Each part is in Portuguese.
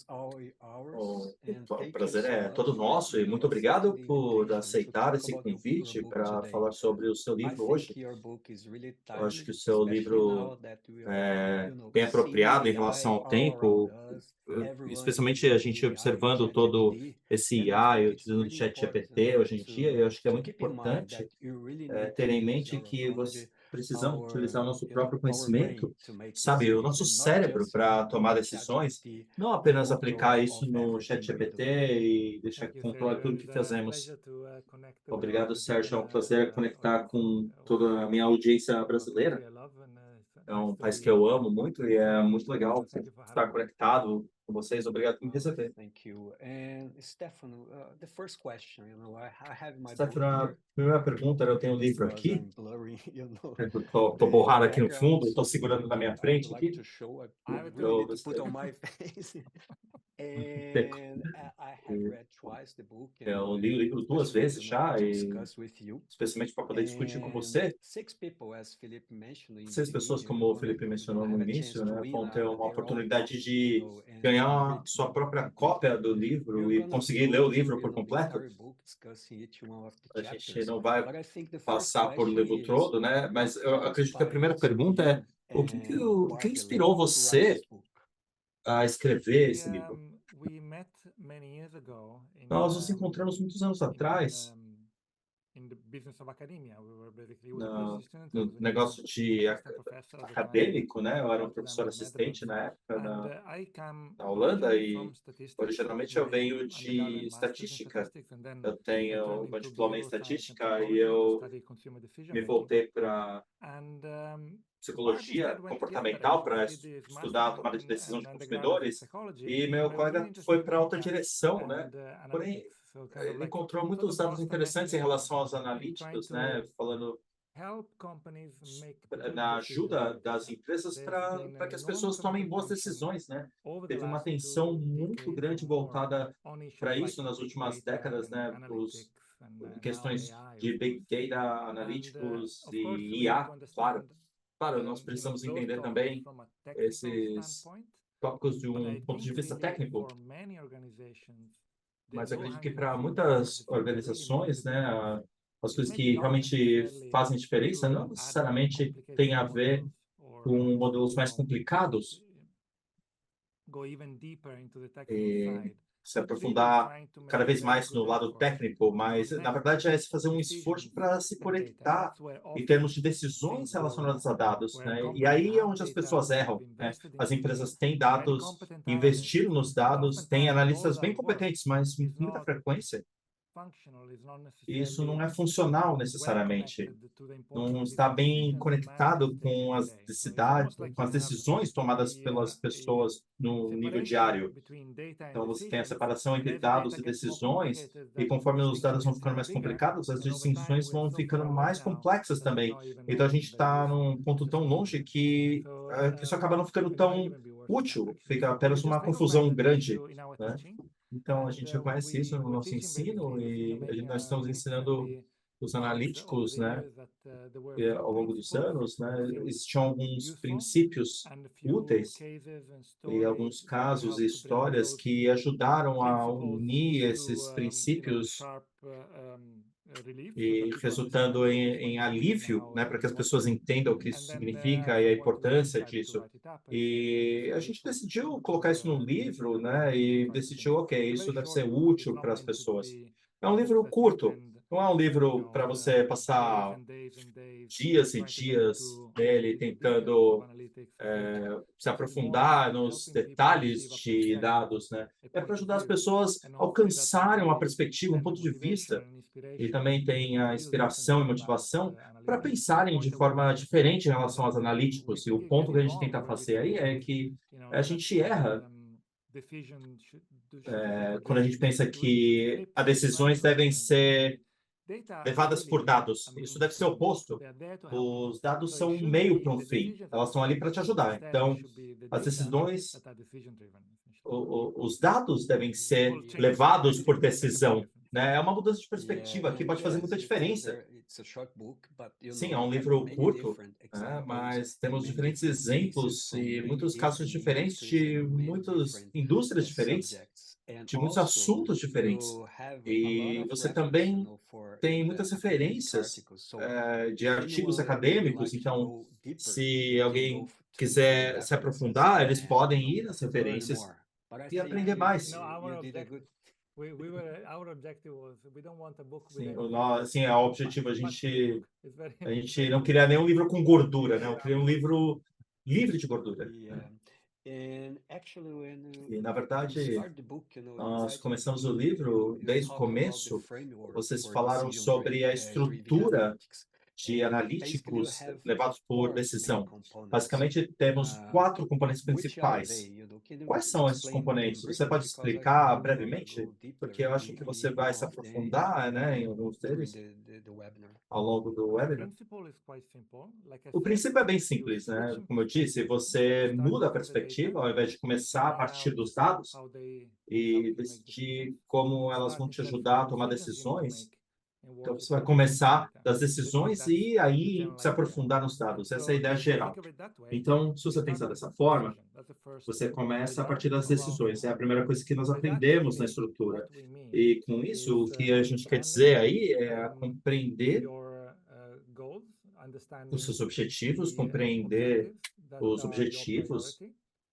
O prazer é todo nosso e muito obrigado por aceitar esse convite para falar sobre o seu livro hoje. Eu acho que o seu livro é bem apropriado em relação ao tempo, especialmente a gente observando todo esse IA e utilizando o ChatGPT hoje em dia. Eu acho que é muito importante ter em mente que precisamos utilizar o nosso próprio conhecimento, sabe, o nosso cérebro para tomar decisões, não apenas aplicar isso no ChatGPT e deixar que controle tudo que fazemos. Obrigado, Sérgio. É um prazer conectar com toda a minha audiência brasileira. É um país que eu amo muito e é muito legal estar conectado com vocês. Obrigado por me receber. Stefano, a primeira pergunta, eu tenho um livro aqui. Estou borrado aqui no fundo, estou segurando na minha frente aqui. Eu li o livro duas vezes já, especialmente para poder discutir com você. 6 pessoas, como o Felipe mencionou no início, né, vão ter uma oportunidade de ganhar sua própria cópia do livro e conseguir ler o livro por completo. A gente não vai passar por o livro todo, né? Mas eu acredito que a primeira pergunta é o que inspirou você a escrever esse livro? Nós nos encontramos muitos anos atrás no negócio acadêmico, né? Eu era um professor assistente na época na Holanda e originalmente eu venho de estatística. Eu tenho um diploma em estatística e eu me voltei para psicologia comportamental para estudar a tomada de decisão de consumidores e meu colega foi para outra direção, né? Porém, ele encontrou muitos dados interessantes em relação aos analíticos, né? Falando na ajuda das empresas para que as pessoas tomem boas decisões, né? Teve uma atenção muito grande voltada para isso nas últimas décadas, né? Questões de Big Data, analíticos e IA, claro. Claro, nós precisamos entender também esses tópicos de um ponto de vista técnico, mas acredito que para muitas organizações, né, as coisas que realmente fazem diferença não necessariamente têm a ver com modelos mais complicados e se aprofundar cada vez mais no lado técnico, mas na verdade é se fazer um esforço para se conectar em termos de decisões relacionadas a dados, né? E aí é onde as pessoas erram, né? As empresas têm dados, investiram nos dados, têm analistas bem competentes, mas com muita frequência isso não é funcional necessariamente, não está bem conectado com as necessidades, com as decisões tomadas pelas pessoas no nível diário. Então, você tem a separação entre dados e decisões, e conforme os dados vão ficando mais complicados, as distinções vão ficando mais complexas também. Então, a gente está num ponto tão longe que isso acaba não ficando tão útil, fica apenas uma confusão grande, né? Então, a gente reconhece isso no nosso ensino e nós estamos ensinando os analíticos, né, ao longo dos anos, né, existiam alguns princípios úteis e alguns casos e histórias que ajudaram a unir esses princípios e resultando em alívio, né, para que as pessoas entendam o que isso significa e a importância disso. E a gente decidiu colocar isso no livro, né, e decidiu, ok, isso deve ser útil para as pessoas. É um livro curto, não é um livro para você passar dias e dias dele tentando se aprofundar nos detalhes de dados, né? É para ajudar as pessoas a alcançarem uma perspectiva, um ponto de vista, e também tem a inspiração e motivação para pensarem de forma diferente em relação aos analíticos. E o ponto que a gente tenta fazer aí é que a gente erra quando a gente pensa que as decisões devem ser levadas por dados. Isso deve ser oposto. Os dados são um meio para um fim. Elas estão ali para te ajudar. Então, as decisões, os dados devem ser levados por decisão né? É uma mudança de perspectiva que pode fazer muita diferença. Sim, é um livro curto, né? Mas temos diferentes exemplos e muitos casos diferentes de muitas indústrias diferentes, de muitos assuntos diferentes. E você também tem muitas referências de artigos acadêmicos, então, se alguém quiser se aprofundar, eles podem ir nas referências e aprender mais. Sim, sim, é o objetivo. A gente não queria nenhum livro com gordura, né? Eu queria um livro livre de gordura. E, na verdade, nós começamos o livro, desde o começo, vocês falaram sobre a estrutura de analíticos levados por decisão. Basicamente, temos 4 componentes principais. Quais são esses componentes? Você pode explicar brevemente? Porque eu acho que você vai se aprofundar, né, em alguns deles ao longo do webinar. O princípio é bem simples, né? Como eu disse, você muda a perspectiva ao invés de começar a partir dos dados e decidir como elas vão te ajudar a tomar decisões. Então, você vai começar das decisões e aí se aprofundar nos dados. Essa é a ideia geral. Então, se você pensar dessa forma, você começa a partir das decisões. É a primeira coisa que nós aprendemos na estrutura. E com isso, o que a gente quer dizer aí é compreender os seus objetivos, compreender os objetivos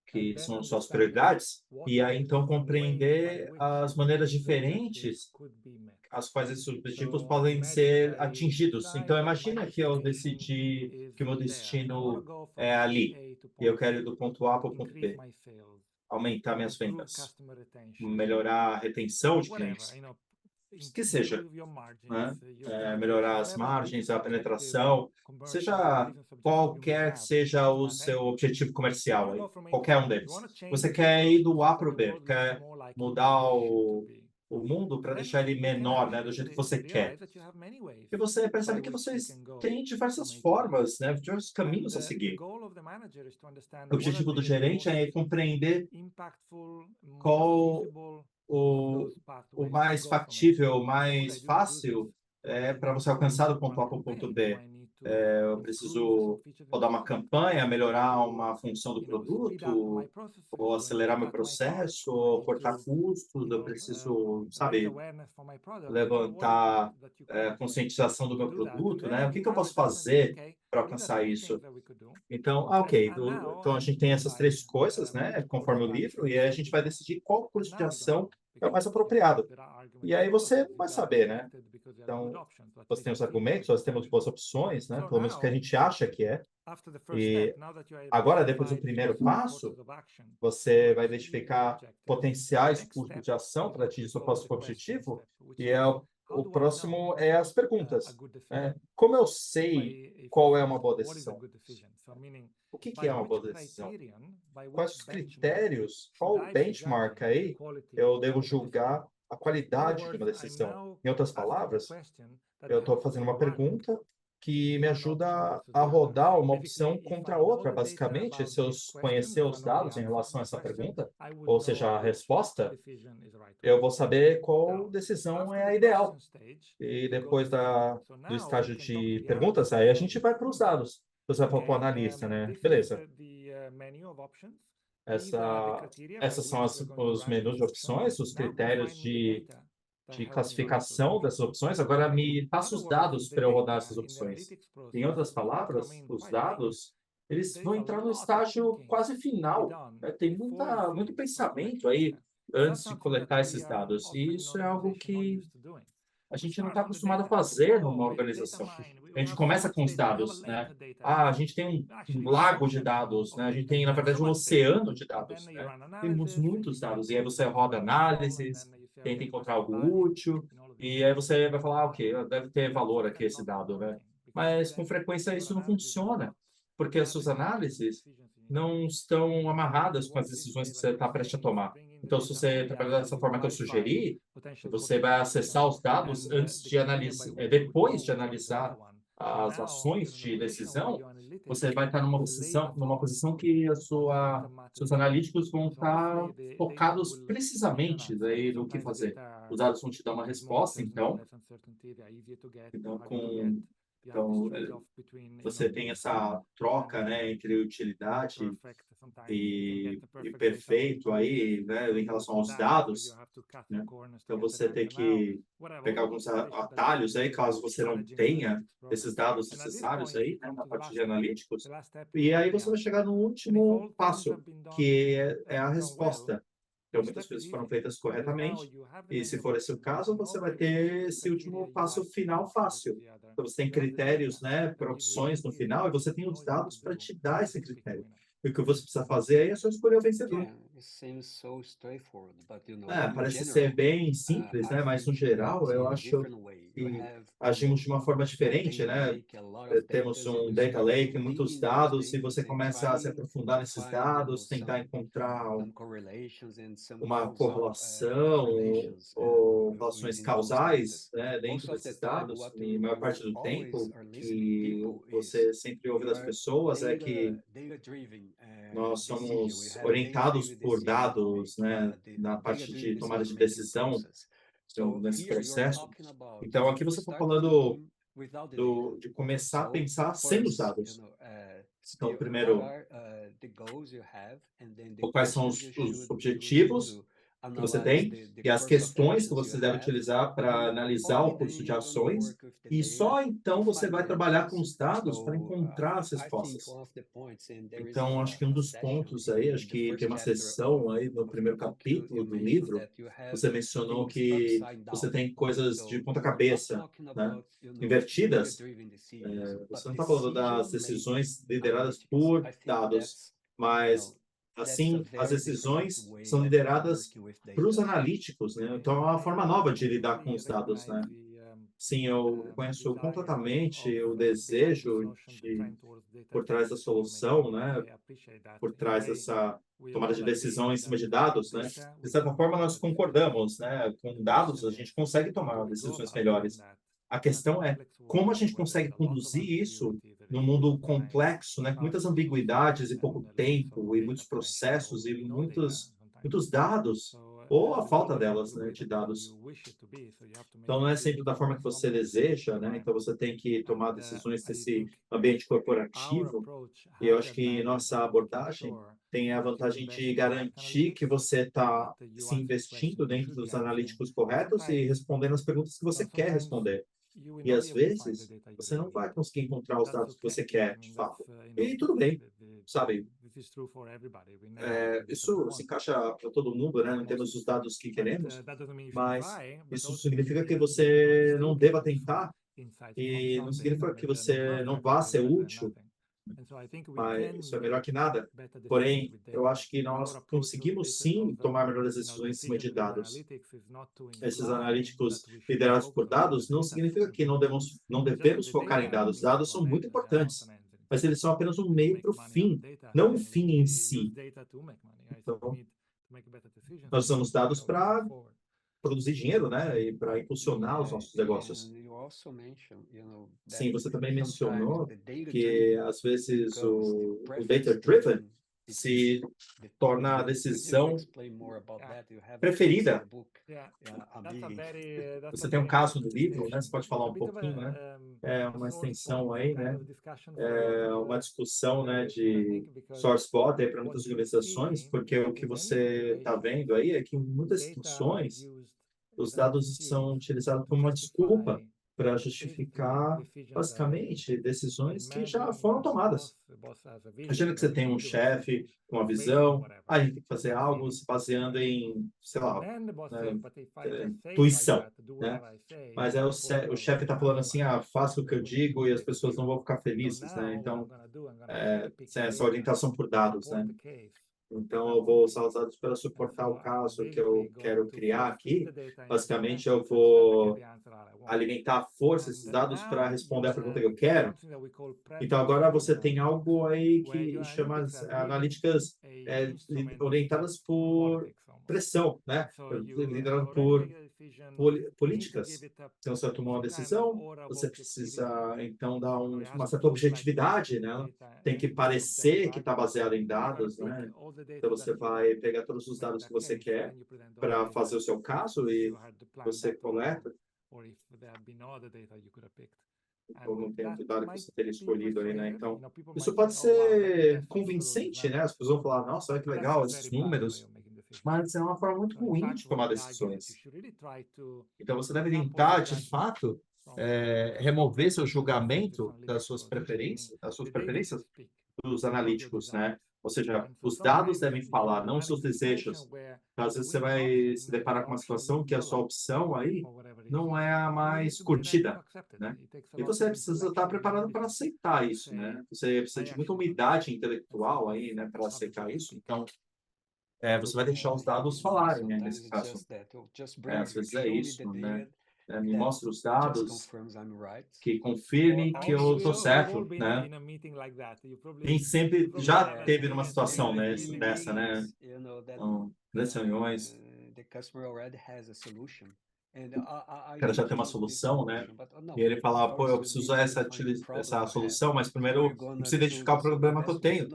que são suas prioridades, e aí então compreender as maneiras diferentes as quais esses objetivos podem ser atingidos. Então, imagina que eu decidi que o meu destino é ali, e eu quero ir do ponto A para o ponto B, aumentar minhas vendas, melhorar a retenção de clientes, que seja, né? Melhorar as margens, a penetração, seja qualquer que seja o seu objetivo comercial, aí, qualquer um deles. Você quer ir do A para o B, quer mudar o mundo para deixar ele menor, né, do jeito que você quer. E você percebe que vocês têm diversas formas, né, diversos caminhos a seguir. O objetivo do gerente é compreender qual o mais factível, o mais fácil para você alcançar do ponto A para o ponto B. Eu preciso rodar uma campanha, melhorar uma função do produto, ou acelerar meu processo, ou cortar custos, eu preciso, sabe, levantar conscientização do meu produto, né? O que eu posso fazer para alcançar isso? Então, ok. Então, a gente tem essas 3 coisas, né, conforme o livro, e aí a gente vai decidir qual curso de ação é o mais apropriado. E aí você vai saber, né? Então, você tem os argumentos, nós temos boas opções, né? Pelo menos o que a gente acha que é. E agora, depois do primeiro passo, você vai identificar potenciais custos de ação para atingir seu próximo objetivo, e o próximo é as perguntas. Como eu sei qual é uma boa decisão? O que é uma boa decisão? Quais os critérios, qual o benchmark aí eu devo julgar a qualidade de uma decisão? Em outras palavras, eu estou fazendo uma pergunta que me ajuda a rodar uma opção contra a outra. Basicamente, se eu conhecer os dados em relação a essa pergunta, ou seja, a resposta, eu vou saber qual decisão é a ideal. E depois do estágio de perguntas, aí a gente vai para os dados. Você vai falar com o analista, né? Beleza. Essas são os menus de opções, os critérios de classificação dessas opções. Agora me passa os dados para eu rodar essas opções. Em outras palavras, os dados, eles vão entrar no estágio quase final, né? Tem muito pensamento aí antes de coletar esses dados. E isso é algo que a gente não está acostumado a fazer numa organização. A gente começa com os dados, né? A gente tem um lago de dados, né? A gente tem, na verdade, um oceano de dados, né? Temos muitos dados. E aí você roda análises, tenta encontrar algo útil, e aí você vai falar, ok, deve ter valor aqui esse dado, né? Mas, com frequência, isso não funciona, porque as suas análises não estão amarradas com as decisões que você está prestes a tomar. Então, se você trabalhar dessa forma que eu sugeri, você vai acessar os dados antes de analisar, depois de analisar as ações de decisão, você vai estar numa posição que seus analíticos vão estar focados precisamente aí no que fazer. Os dados vão te dar uma resposta, então, você tem essa troca, né, entre utilidade e perfeito aí, né, em relação aos dados, né? Então você tem que pegar alguns atalhos aí, caso você não tenha esses dados necessários aí, né, na parte de analíticos, e aí você vai chegar no último passo, que é a resposta. Então, muitas coisas foram feitas corretamente, e se for esse o caso, você vai ter esse último passo final fácil. Então, você tem critérios, né, para opções no final, e você tem os dados para te dar esse critério. E o que você precisa fazer aí é só escolher o vencedor. Yeah, it seems so straightforward, but É, in parece ser general, bem simples, I né? Mas no think we geral, act eu in a acho different way. You que have, agimos de uma forma a diferente, data né? lake, a lot of data, Temos you um data start lake, muitos digging those dados, e data você and começa a se trying aprofundar to nesses find, dados, tentar encontrar some correlations and some uma causal correlação relations ou relações within those data. causais, né, Most dentro of the desses time, dados. what E a maior parte you do always tempo, are listening que people is você sempre ouve we das are pessoas é que data-driven nós decision. We somos have orientados data-driven por decision dados, making, né, the na parte data-driven de tomada de decision making decisão, process. então, So nesse here you are processo. talking about Então, aqui você está start the falando game without the data. de começar a So pensar sem os first, dados. Então, what primeiro, are the goals you have, and then the quais são questions you os should use objetivos to que você analyze tem the e as course of questões que actions you você deve have, utilizar para and analisar o only then curso de you're going to ações, work with the e data só então to você find vai the trabalhar com answers. os dados para So encontrar as I think respostas. one of the points, and there is Então, acho que um a dos session pontos aí, acho in the que tem first uma chapter seção aí no of the primeiro book, capítulo you do mentioned livro, that you have você mencionou things que upside você down. tem coisas de So ponta we're not cabeça, talking né? about, Invertidas. data-driven decisions, Você but não está falando das decision making decisões lideradas analytics. por I think dados, mas, that's a assim, as very different decisões way são of lideradas working with para os data. analíticos, né? Então, é uma forma nova de lidar com os dados, né? Sim, eu conheço completamente o desejo por trás da solução, né? Por trás dessa tomada de decisão em cima de dados, né? De certa forma, nós concordamos, né? Com dados, a gente consegue tomar decisões melhores. A questão é como a gente consegue conduzir isso num mundo complexo, né? Com muitas ambiguidades e pouco tempo, e muitos processos e muitos dados, ou a falta delas, né? De dados. Então, não é sempre da forma que você deseja, né? Então, você tem que tomar decisões nesse ambiente corporativo. E eu acho que nossa abordagem tem a vantagem de garantir que você está se investindo dentro dos analíticos corretos e respondendo as perguntas que você quer responder. E, às vezes, você não vai conseguir encontrar os dados que você quer, de fato. E tudo bem, sabe? Isso se encaixa para todo mundo, né? Não temos os dados que queremos, mas isso significa que você não deva tentar e não significa que você não vá ser útil, mas isso é melhor que nada. Porém, eu acho que nós conseguimos sim tomar melhores decisões em cima de dados. Esses analíticos liderados por dados não significa que não devemos focar em dados. Dados são muito importantes, mas eles são apenas um meio para o fim, não um fim em si. Então, nós usamos dados para produzir dinheiro, né, e para impulsionar os nossos negócios. And you also mentioned, that Sim, você também sometimes mencionou the que, data-driven às vezes, becomes the o preference data-driven taking se decision. torna a Could you decisão explain more about that? You have a case in the preferida. book. Yeah, I'm digging. Você tem um caso no livro, né? Você pode falar um pouquinho, né? É uma extensão aí, né? É uma discussão, né, de source code aí para muitas organizações, porque o que você está vendo aí é que em muitas situações os dados são utilizados como uma desculpa para justificar, basicamente, decisões que já foram tomadas. Imagina que você tem um chefe com uma visão, a gente tem que fazer algo se baseando em, sei lá, né, intuição, né? Mas aí o chefe está falando assim, faça o que eu digo e as pessoas não vão ficar felizes, né? Então, essa orientação por dados, né? Então, eu vou usar os dados para suportar o caso que eu quero criar aqui. Basicamente, eu vou alimentar a força esses dados para responder a pergunta que eu quero. Então, agora você tem algo aí que chama analíticas orientadas por pressão, né? Liderado por políticas. Então, você tomou uma decisão, você precisa, então, dar uma certa objetividade, né? Tem que parecer que está baseado em dados, né? Então, você vai pegar todos os dados que você quer para fazer o seu caso e você coleta, ou não tem outro dado que você teria escolhido aí, né? Então, isso pode ser convincente, né? As pessoas vão falar, nossa, olha que legal esses números, mas é uma forma muito ruim de tomar decisões. Então, você deve tentar, de fato, remover seu julgamento das suas preferências dos analíticos, né? Ou seja, os dados devem falar, não seus desejos. Então, às vezes você vai se deparar com uma situação que a sua opção aí não é a mais curtida, né? E você precisa estar preparado para aceitar isso, né? Você precisa de muita umidade intelectual aí, né, para aceitar isso. Então, você vai deixar os dados falarem, né, nesse caso. Às vezes é isso, né? Me mostra os dados que confirme que eu estou certo, né? Nem sempre já teve numa situação, né, dessa, né? Então, nessas reuniões, o cara já tem uma solução, né? E ele fala, pô, eu preciso usar essa solução, mas primeiro eu preciso identificar o problema que eu tenho.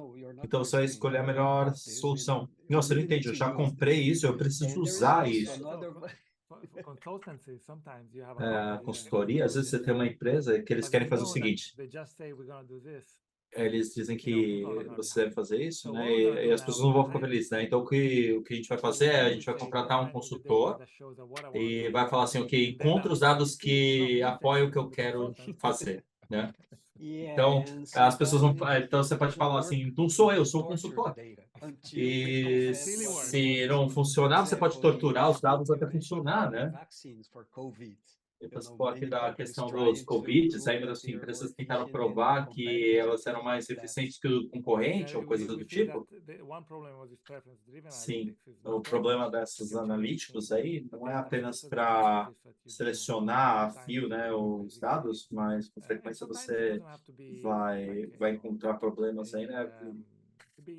Então, você vai escolher a melhor solução. Não, você não entende, eu já comprei isso, eu preciso usar isso. Consultoria, às vezes você tem uma empresa que eles querem fazer o seguinte, eles dizem que você deve fazer isso, né? E as pessoas não vão ficar felizes, né? Então, o que a gente vai fazer é a gente vai contratar um consultor e vai falar assim, ok, encontra os dados que apoiam o que eu quero fazer, né? Então, as pessoas vão... Então, você pode falar assim, não sou eu, sou o consultor. E se não funcionar, você pode torturar os dados até funcionar, né? Depois aqui da questão dos Covids, aí as empresas tentaram provar que elas eram mais eficientes que o concorrente ou coisa do tipo. Sim, o problema desses analíticos aí não é apenas para selecionar a fio, né, os dados, mas com frequência você vai encontrar problemas aí, né? É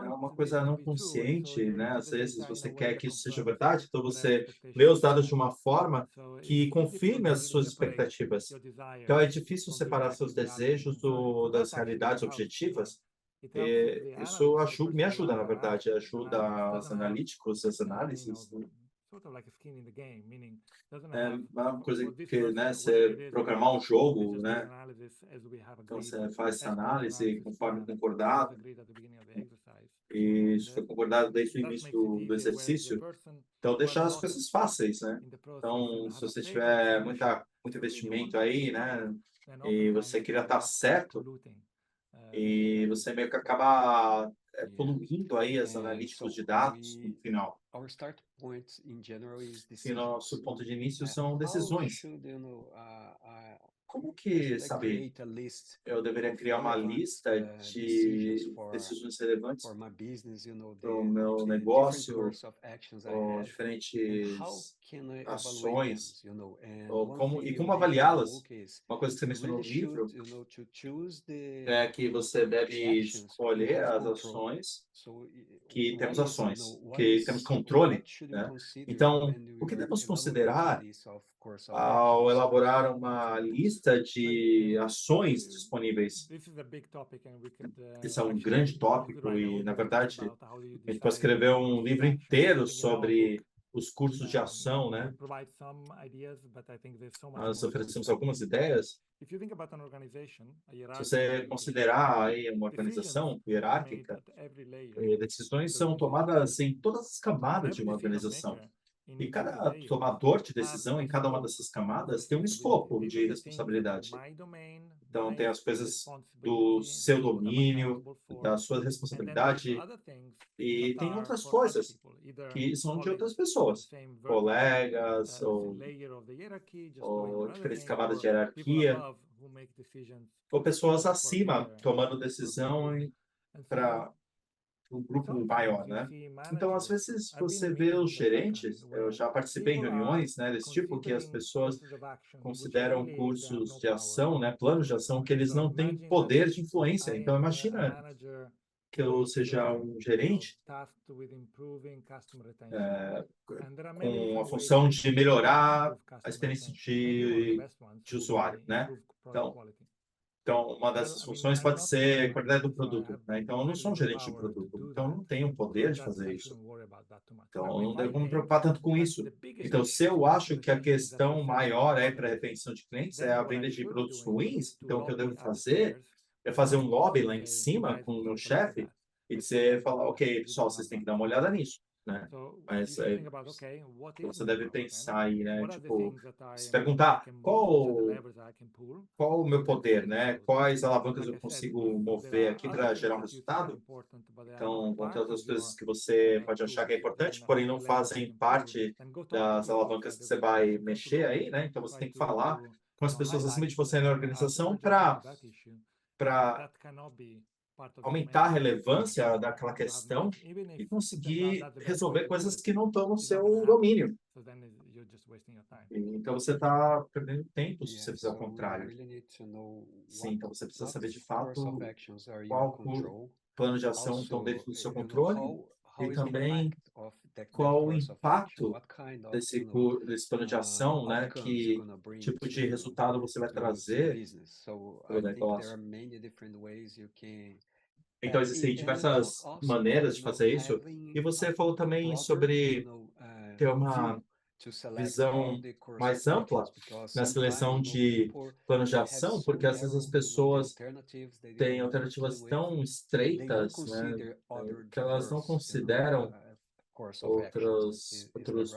uma coisa não consciente, né? Às vezes você quer que isso seja verdade, então você lê os dados de uma forma que confirme as suas expectativas. Então é difícil separar seus desejos das realidades objetivas. E isso me ajuda, na verdade, ajuda os analíticos, as análises. É uma coisa que, né, você programar um jogo, né? Então você faz essa análise conforme concordado. E isso foi concordado desde o início do exercício. Então, deixar as coisas fáceis, né? Então, se você tiver muito investimento aí, né? E você queria estar certo, e você meio que acaba poluindo aí as analíticos de dados no final. E nosso ponto de início são decisões. Como que, sabe, eu deveria criar uma lista de decisões relevantes para o meu negócio, ou diferentes ações, como avaliá-las? Uma coisa que você mencionou no livro é que você deve escolher as ações que temos controle, né? Então, o que devemos considerar ao elaborar uma lista de ações disponíveis? Esse é um grande tópico e, na verdade, a gente pode escrever um livro inteiro sobre os cursos de ação, né? Nós oferecemos algumas ideias. Se você considerar aí uma organização hierárquica, decisões são tomadas em todas as camadas de uma organização. E cada tomador de decisão em cada uma dessas camadas tem um escopo de responsabilidade. Então, tem as coisas do seu domínio, da sua responsabilidade, e tem outras coisas que são de outras pessoas, colegas ou diferentes camadas de hierarquia, ou pessoas acima tomando decisão para um grupo maior, né? Então, às vezes, você vê os gerentes, eu já participei em reuniões, né, desse tipo, que as pessoas consideram cursos de ação, né, planos de ação, que eles não têm poder de influência. Então, imagina que eu seja um gerente com a função de melhorar a experiência de usuário, né? Então, uma dessas funções pode ser a qualidade do produto, né? Então, eu não sou um gerente de produto, então eu não tenho o poder de fazer isso. Então, eu não devo me preocupar tanto com isso. Então, se eu acho que a questão maior é para a retenção de clientes, é a venda de produtos ruins, então o que eu devo fazer é fazer um lobby lá em cima com o meu chefe e dizer, falar, ok, pessoal, vocês têm que dar uma olhada nisso, né? Mas você deve pensar aí, né? Tipo, se perguntar qual o meu poder, né? Quais alavancas eu consigo mover aqui para gerar um resultado? Então, vão ter outras coisas que você pode achar que é importante, porém não fazem parte das alavancas que você vai mexer aí, né? Então, você tem que falar com as pessoas acima de você na organização para aumentar a relevância daquela questão e conseguir resolver coisas que não estão no seu domínio. Então, você está perdendo tempo se você fizer o contrário. Sim, então você precisa saber de fato qual plano de ação estão dentro do seu controle e também qual o impacto desse plano de ação, né? Que tipo de resultado você vai trazer para o negócio. Então, existem diversas maneiras de fazer isso. E você falou também sobre ter uma visão mais ampla na seleção de planos de ação, porque às vezes as pessoas têm alternativas tão estreitas, né, que elas não consideram outros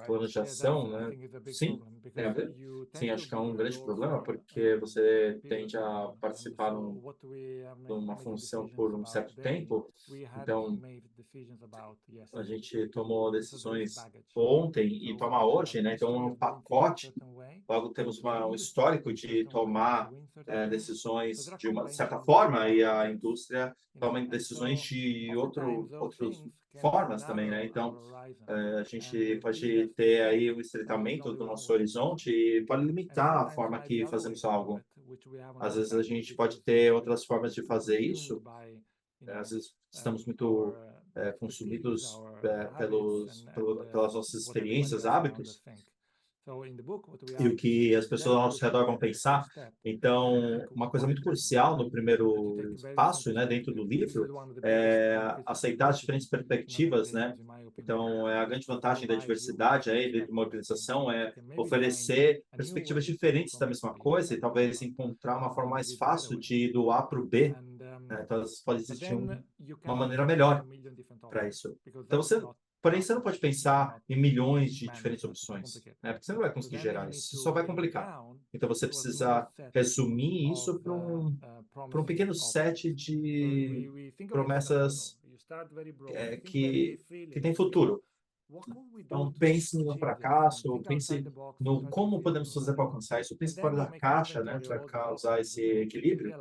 planos de ação, né? Sim, tem a ver. Sim, acho que é um grande problema, porque você tende a participar de uma função por um certo tempo. Então, a gente tomou decisões ontem e toma hoje, né? Então, é um pacote. Logo, temos um histórico de tomar decisões de uma certa forma e a indústria toma decisões de outras formas também, né? Então, a gente pode ter aí o estreitamento do nosso horizonte e pode limitar a forma que fazemos algo. Às vezes a gente pode ter outras formas de fazer isso. Às vezes estamos muito consumidos pelas nossas experiências, hábitos, e o que as pessoas ao nosso redor vão pensar. Então, uma coisa muito crucial no primeiro passo, né, dentro do livro, é aceitar as diferentes perspectivas, né? Então, a grande vantagem da diversidade aí dentro de uma organização é oferecer perspectivas diferentes da mesma coisa e talvez encontrar uma forma mais fácil de ir do A para o B, né? Então, pode existir uma maneira melhor para isso. Então, porém, você não pode pensar em milhões de diferentes opções, né? Porque você não vai conseguir gerar isso, isso só vai complicar. Então, você precisa resumir isso para um pequeno set de promessas que tem futuro. Então, pense no fracasso, pense no como podemos fazer para alcançar isso, pense fora da caixa, né, para causar esse equilíbrio,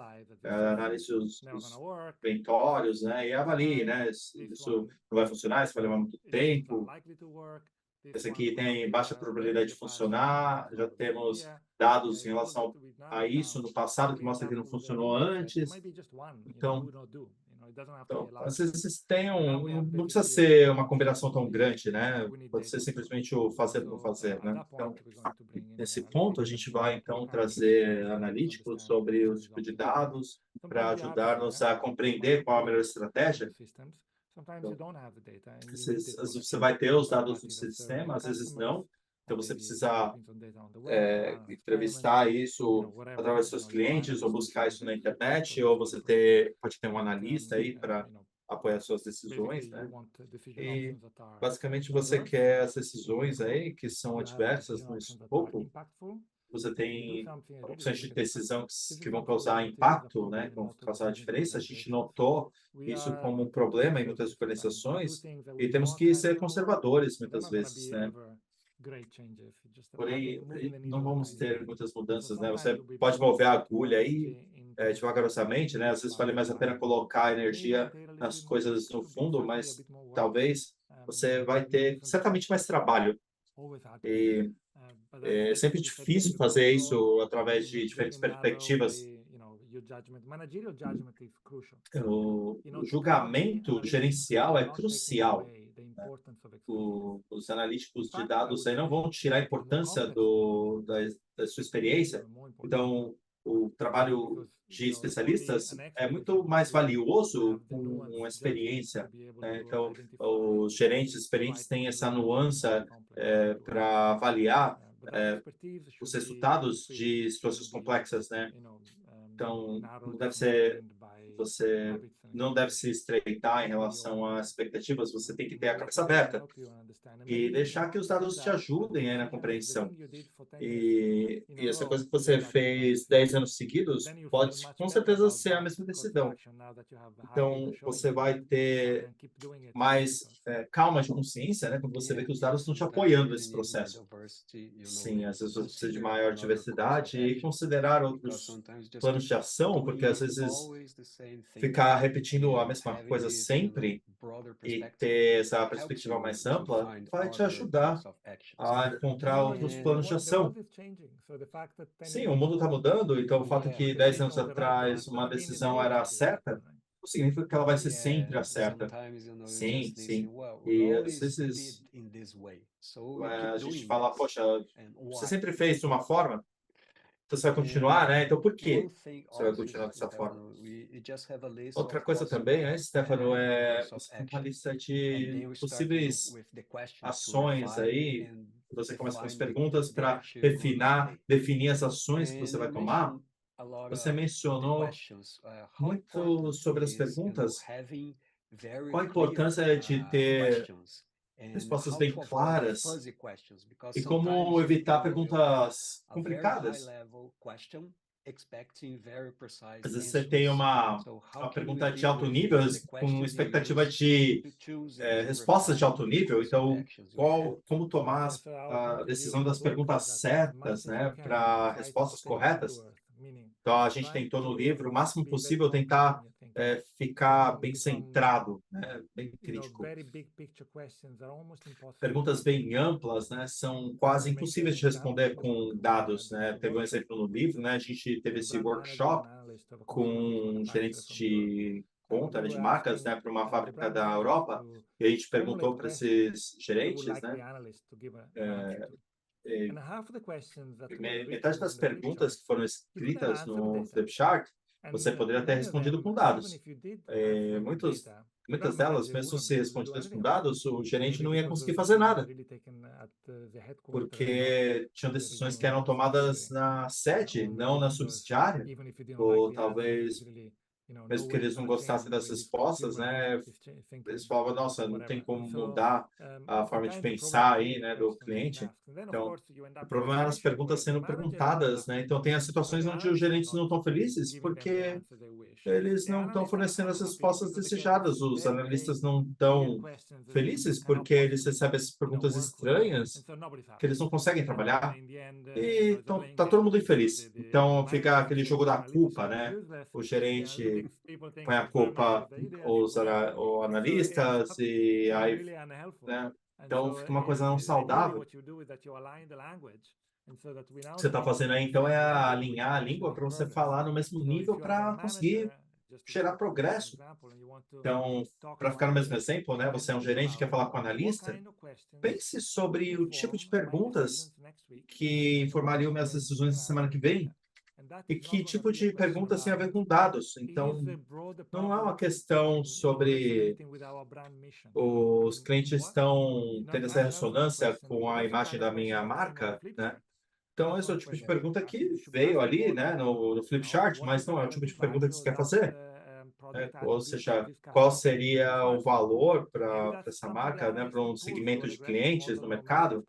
analise os inventórios, né, e avalie, né, se isso não vai funcionar, se vai levar muito tempo. Esse aqui tem baixa probabilidade de funcionar, já temos dados em relação a isso no passado que mostra que não funcionou antes. Então, às vezes não precisa ser uma combinação tão grande, né? Pode ser simplesmente o fazer por fazer, né? Então, nesse ponto, a gente vai, então, trazer analíticos sobre os tipos de dados para ajudar-nos a compreender qual a melhor estratégia. Então, às vezes você vai ter os dados do sistema, às vezes não. Então, você precisa entrevistar isso através dos seus clientes ou buscar isso na internet, ou você pode ter um analista aí para apoiar suas decisões, né? E, basicamente, você quer as decisões aí que são adversas no escopo. Você tem opções de decisão que vão causar impacto, né? Que vão causar diferença. A gente notou isso como um problema em muitas organizações e temos que ser conservadores muitas vezes, né? Porém, não vamos ter muitas mudanças, né? Você pode mover a agulha aí devagarosamente, né? Às vezes vale mais a pena colocar energia nas coisas no fundo, mas talvez você vai ter certamente mais trabalho. E é sempre difícil fazer isso através de diferentes perspectivas. O julgamento gerencial é crucial. Os analíticos de dados aí não vão tirar a importância da sua experiência. Então, o trabalho de especialistas é muito mais valioso com a experiência, né? Então, os gerentes experientes têm essa nuance para avaliar os resultados de situações complexas, né? Então, você não deve se estreitar em relação às expectativas, você tem que ter a cabeça aberta e deixar que os dados te ajudem aí na compreensão. E essa coisa que você fez 10 anos seguidos pode, com certeza, ser a mesma decisão. Então, você vai ter mais calma de consciência, né, quando você vê que os dados estão te apoiando nesse processo. Sim, às vezes você precisa de maior diversidade e considerar outros planos de ação, porque às vezes ficar repetindo a mesma coisa sempre e ter essa perspectiva mais ampla vai te ajudar a encontrar outros planos de ação. Sim, o mundo está mudando, então o fato que 10 anos atrás uma decisão era certa, não significa que ela vai ser sempre a certa. Sim, sim. E às vezes a gente fala, poxa, você sempre fez de uma forma, então você vai continuar, né? Então por que você vai continuar dessa forma? Outra coisa também, Stefano, você tem uma lista de possíveis ações aí, você começa com as perguntas para definir as ações que você vai tomar. Você mencionou muito sobre as perguntas, qual a importância de ter respostas bem claras e como evitar perguntas complicadas. Às vezes você tem uma pergunta de alto nível com expectativa de respostas de alto nível, então como tomar a decisão das perguntas certas, né, para respostas corretas. Então, a gente tentou no livro, o máximo possível, tentar ficar bem centrado, né? Bem crítico. Perguntas bem amplas, né? São quase impossíveis de responder com dados, né? Teve um exemplo no livro, né? A gente teve esse workshop com gerentes de conta, né, de marcas, né, para uma fábrica da Europa, e a gente perguntou para esses gerentes, né? Metade das perguntas que foram escritas no Flipchart, você poderia ter respondido com dados. Muitas delas, mesmo se respondidas com dados, o gerente não ia conseguir fazer nada, porque tinham decisões que eram tomadas na sede, não na subsidiária, ou talvez, mesmo que eles não gostassem das respostas, né, eles falavam, nossa, não tem como mudar a forma de pensar aí, né, do cliente. Então, o problema é as perguntas sendo perguntadas, né? Então, tem as situações onde os gerentes não estão felizes porque eles não estão fornecendo as respostas desejadas. Os analistas não estão felizes porque eles recebem essas perguntas estranhas que eles não conseguem trabalhar. E então, está todo mundo infeliz. Então, fica aquele jogo da culpa, né? O gerente põe a culpa os analistas e aí, né? Então, fica uma coisa não saudável. O que você está fazendo aí, então, é alinhar a língua para você falar no mesmo nível para conseguir gerar progresso. Então, para ficar no mesmo exemplo, né? Você é um gerente que quer falar com o analista, pense sobre o tipo de perguntas que informariam minhas decisões na semana que vem e que tipo de perguntas tem a ver com dados. Então, não é uma questão sobre os clientes estão tendo essa ressonância com a imagem da minha marca, né? Então, esse é o tipo de pergunta que veio ali, né, no Flipchart, mas não é o tipo de pergunta que você quer fazer. Né? Ou seja, qual seria o valor para essa marca, né, para um segmento de clientes no mercado?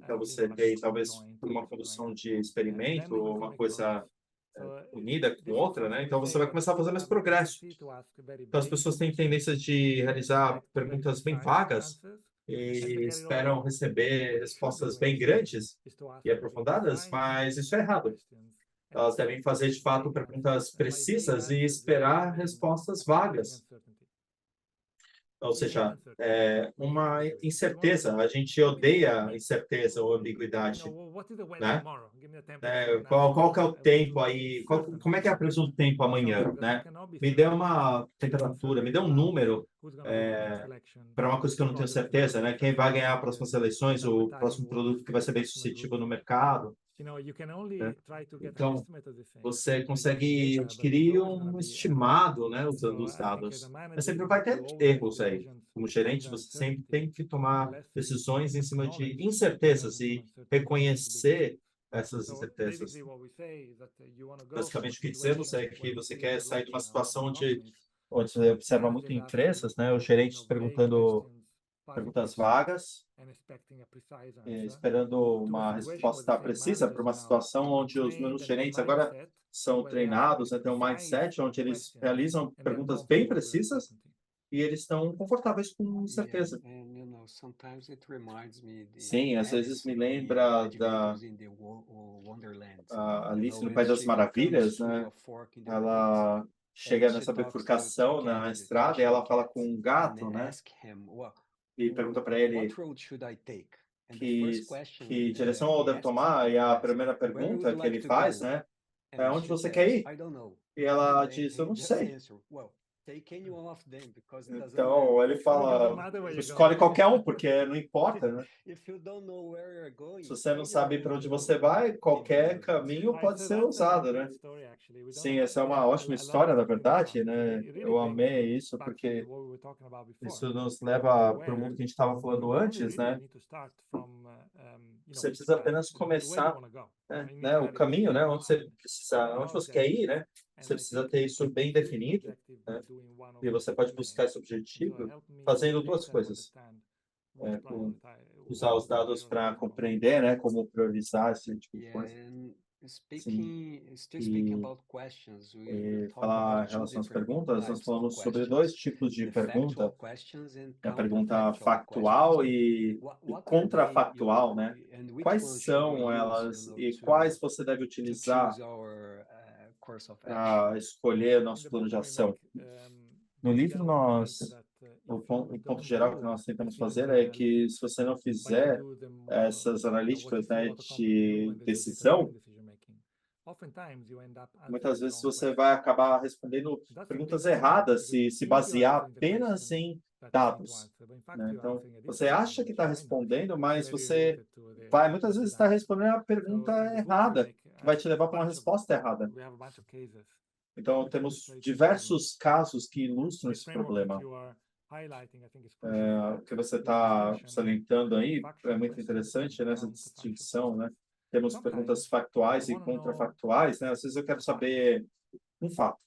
Para você ter, talvez, uma condução de experimento ou uma coisa unida com outra, né? Então, você vai começar a fazer mais progresso. Então, as pessoas têm tendência de realizar perguntas bem vagas e esperam receber respostas bem grandes e aprofundadas, mas isso é errado. Elas devem fazer, de fato, perguntas precisas e esperar respostas vagas. ou seja, uma incerteza. A gente odeia incerteza ou ambiguidade, né? Qual que é o tempo aí? Como é que é a previsão do tempo amanhã, né? Me dê uma temperatura, me dê um número para uma coisa que eu não tenho certeza, né? Quem vai ganhar as próximas eleições, o próximo produto que vai ser bem sucedido no mercado, né? Então, você consegue adquirir um estimado, né, usando os dados. Mas sempre vai ter erros aí. Como gerente, você sempre tem que tomar decisões em cima de incertezas e reconhecer essas incertezas. Basicamente, o que dizemos é que você quer sair de uma situação onde você observa muito em empresas, né, os gerentes perguntando perguntas vagas, esperando uma resposta precisa para uma situação onde os meus gerentes agora são treinados, né, têm um mindset onde eles realizam perguntas bem precisas e eles estão confortáveis com certeza. Sim, às vezes me lembra da Alice no País das Maravilhas, né? Ela chega nessa bifurcação na estrada e ela fala com um gato, né? E pergunta para ele que direção eu devo tomar, e a primeira pergunta que ele faz, né, é onde você quer ir? E ela diz, eu não sei. Então, ele fala, escolhe qualquer um, porque não importa, né? Se você não sabe para onde você vai, qualquer caminho pode ser usado, né? Sim, essa é uma ótima história, na verdade, né? Eu amei isso, porque isso nos leva para o mundo que a gente estava falando antes, né? Você precisa apenas começar, né, o caminho, né? Onde você precisa, onde você quer ir, né? Você precisa ter isso bem definido, né? E você pode buscar esse objetivo fazendo duas coisas. Usar os dados para compreender, né, como priorizar esse tipo de coisa. Sim. E falar em relação às perguntas, nós falamos sobre dois tipos de pergunta. A pergunta factual e contrafactual, né? Quais são elas e quais você deve utilizar para escolher nosso plano de ação? No livro, o ponto geral que nós tentamos fazer é que se você não fizer essas analíticas, né, de decisão, muitas vezes você vai acabar respondendo perguntas erradas se basear apenas em dados, né? Então, você acha que está respondendo, mas você vai muitas vezes estar respondendo a pergunta errada, que vai te levar para uma resposta errada. Então, temos diversos casos que ilustram esse problema. O que você está salientando aí é muito interessante nessa distinção, né? Temos perguntas factuais e contrafactuais, né? Às vezes eu quero saber um fato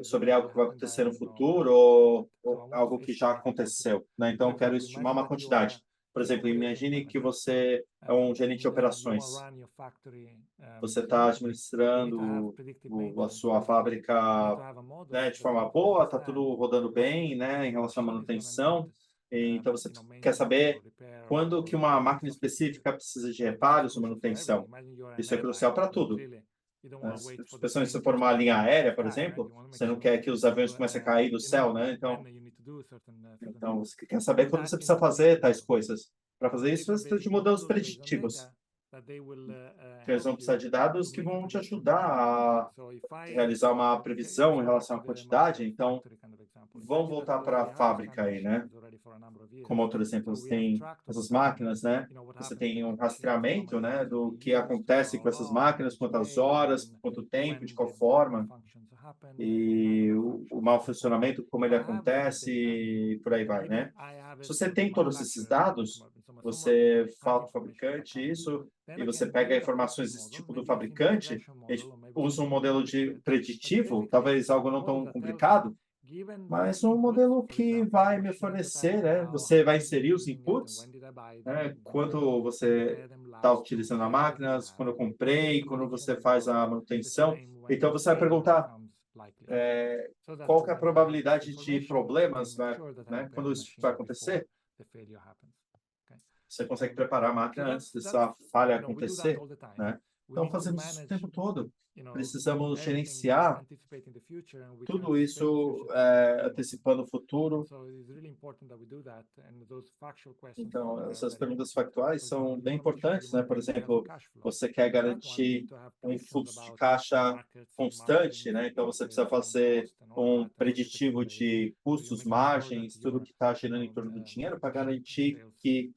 sobre algo que vai acontecer no futuro ou algo que já aconteceu, né? Então, eu quero estimar uma quantidade. Por exemplo, imagine que você é um gerente de operações. Você está administrando a sua fábrica, né, de forma boa, está tudo rodando bem, né, em relação à manutenção. Então, você quer saber quando que uma máquina específica precisa de reparos ou manutenção. Isso é crucial para tudo. Especialmente se for uma linha aérea, por exemplo, você não quer que os aviões comecem a cair do céu, né? Então você quer saber quando você precisa fazer tais coisas. Para fazer isso, você precisa de modelos preditivos. Eles vão precisar de dados que vão te ajudar a realizar uma previsão em relação à quantidade. Então, vamos voltar para a fábrica aí, né? Como outro exemplo, você tem essas máquinas, né? Você tem um rastreamento, né, do que acontece com essas máquinas, quantas horas, quanto tempo, de qual forma, e o mau funcionamento, como ele acontece, e por aí vai, né? Se você tem todos esses dados, você fala com o fabricante isso, e você pega informações desse tipo do fabricante, a gente usa um modelo de preditivo, talvez algo não tão complicado, mas um modelo que vai me fornecer, né? Você vai inserir os inputs, né? Quanto você está utilizando a máquina, quando eu comprei, quando você faz a manutenção. Então, você vai perguntar qual que é a probabilidade de problemas, né? Quando isso vai acontecer. Você consegue preparar a máquina antes dessa falha acontecer, né? Então, fazemos isso o tempo todo. Precisamos gerenciar tudo isso, antecipando o futuro. Então, essas perguntas factuais são bem importantes, né? Por exemplo, você quer garantir um fluxo de caixa constante, né? Então, você precisa fazer um preditivo de custos, margens, tudo que está girando em torno do dinheiro para garantir que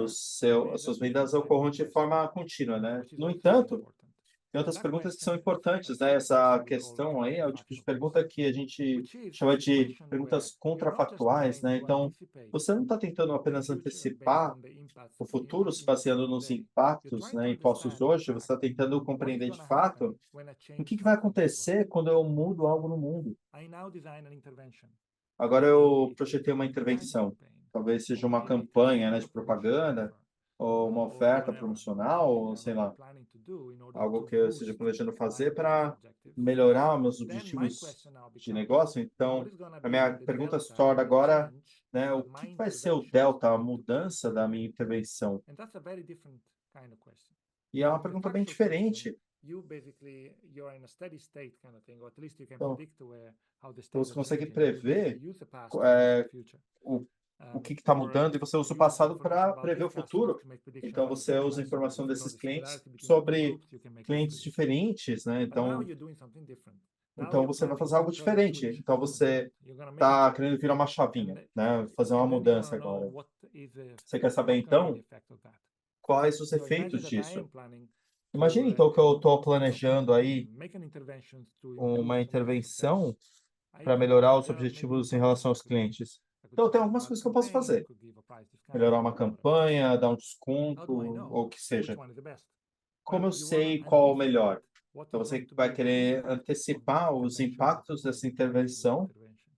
as suas vendas ocorram de forma contínua, né? No entanto, tem outras perguntas que são importantes, né? Essa questão aí é o tipo de pergunta que a gente chama de perguntas contrafactuais, né? Então, você não está tentando apenas antecipar o futuro se baseando nos impactos, né, impostos hoje, você está tentando compreender de fato o que vai acontecer quando eu mudo algo no mundo. Agora eu projetei uma intervenção, talvez seja uma campanha, né, de propaganda, ou uma oferta promocional, ou sei lá, algo que eu esteja planejando fazer para melhorar os meus objetivos de negócio. Então, a minha pergunta se torna agora, né, o que vai ser o delta, a mudança da minha intervenção? E é uma pergunta bem diferente. Então, você consegue prever o que está mudando e você usa o passado para prever o futuro. Então, você usa a informação desses clientes sobre clientes diferentes, né? Então você vai fazer algo diferente. Então, você está querendo virar uma chavinha, né? Fazer uma mudança agora. Você quer saber, então, quais os efeitos disso? Imagine, então, que eu estou planejando aí uma intervenção para melhorar os objetivos em relação aos clientes. Então, tem algumas coisas que eu posso fazer. Melhorar uma campanha, dar um desconto, ou o que seja. Como eu sei qual é o melhor? Então, você vai querer antecipar os impactos dessa intervenção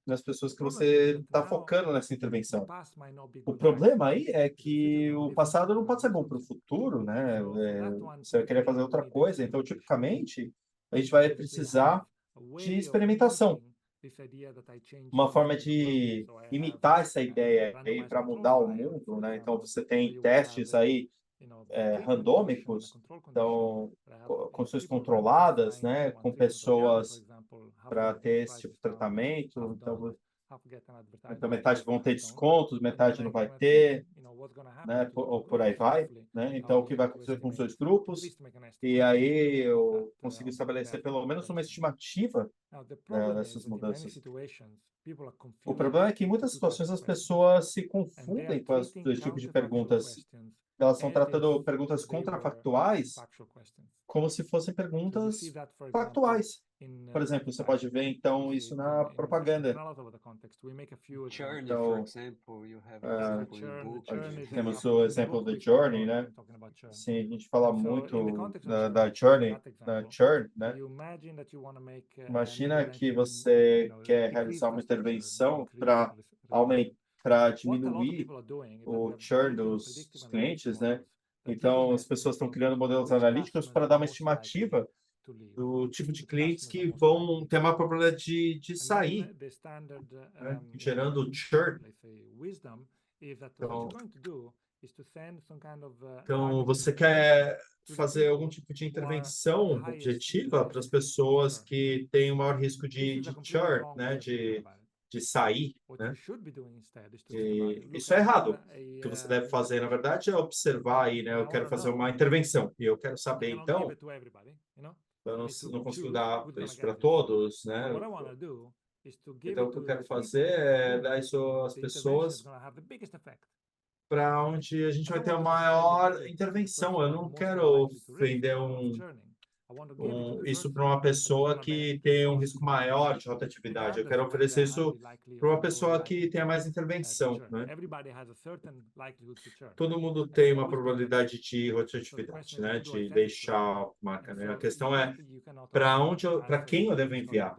nas pessoas que você está focando nessa intervenção. O problema aí é que o passado não pode ser bom para o futuro, né? Você vai querer fazer outra coisa. Então, tipicamente, a gente vai precisar de experimentação. Uma forma de imitar essa ideia aí para mudar o mundo, né? Então, você tem testes aí randômicos, então, condições controladas, né? Com pessoas para ter esse tipo de tratamento. Então, metade vão ter descontos, metade não vai ter, né? Ou por aí vai, né? Então, o que vai acontecer com os dois grupos? E aí eu consigo estabelecer pelo menos uma estimativa dessas mudanças. O problema é que em muitas situações as pessoas se confundem com os dois tipos de perguntas. Elas estão tratando perguntas contrafactuais como se fossem perguntas factuais. Por exemplo, você pode ver, então, isso na propaganda. Então, temos o exemplo do Journey, né? Sim, a gente fala muito da Journey, da churn, né? Imagina que você quer realizar uma intervenção para diminuir o churn dos clientes, né? Então, as pessoas estão criando modelos analíticos para dar uma estimativa do tipo de clientes que vão ter uma probabilidade de sair, né? Gerando churn. Então, você quer fazer algum tipo de intervenção objetiva para as pessoas que têm o maior risco de churn, né? De sair, né? E isso é errado. O que você deve fazer, na verdade, é observar aí, né? Eu quero fazer uma intervenção e eu quero saber, então, eu não consigo dar isso para todos, né? Então, o que eu quero fazer é dar isso às pessoas para onde a gente vai ter a maior intervenção. Eu não quero vender isso para uma pessoa que tem um risco maior de rotatividade. Eu quero oferecer isso para uma pessoa que tenha mais intervenção, né? Todo mundo tem uma probabilidade de rotatividade, né? De deixar a marca, né? A questão é para quem eu devo enviar.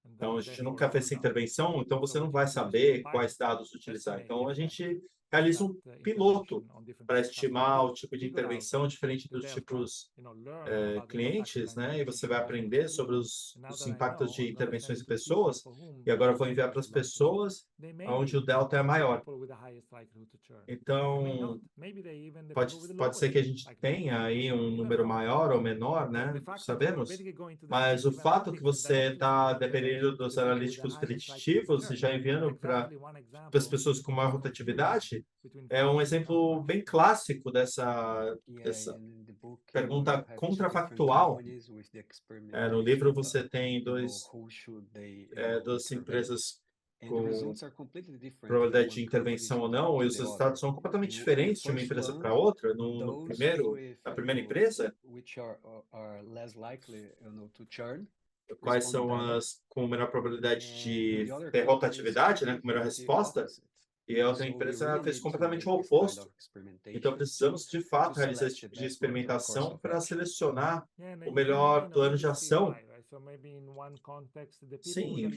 Então, a gente nunca fez essa intervenção, então você não vai saber quais dados utilizar. Então, a gente realiza um piloto para estimar o tipo de intervenção diferente dos tipos clientes, né? E você vai aprender sobre os impactos de intervenções em pessoas. E agora eu vou enviar para as pessoas onde o delta é maior. Então, pode ser que a gente tenha aí um número maior ou menor, né? Sabemos. Mas o fato que você está dependendo dos analíticos preditivos e já enviando para as pessoas com maior rotatividade é um exemplo bem clássico dessa pergunta contrafactual. No livro você tem duas empresas com probabilidade de intervenção ou não, e os resultados são completamente diferentes de uma empresa para outra. Na primeira empresa, quais são as com menor probabilidade de ter rotatividade, né, com melhor resposta, e a outra empresa fez completamente o oposto. Então, precisamos, de fato, realizar esse tipo de experimentação para selecionar o melhor plano de ação. Sim,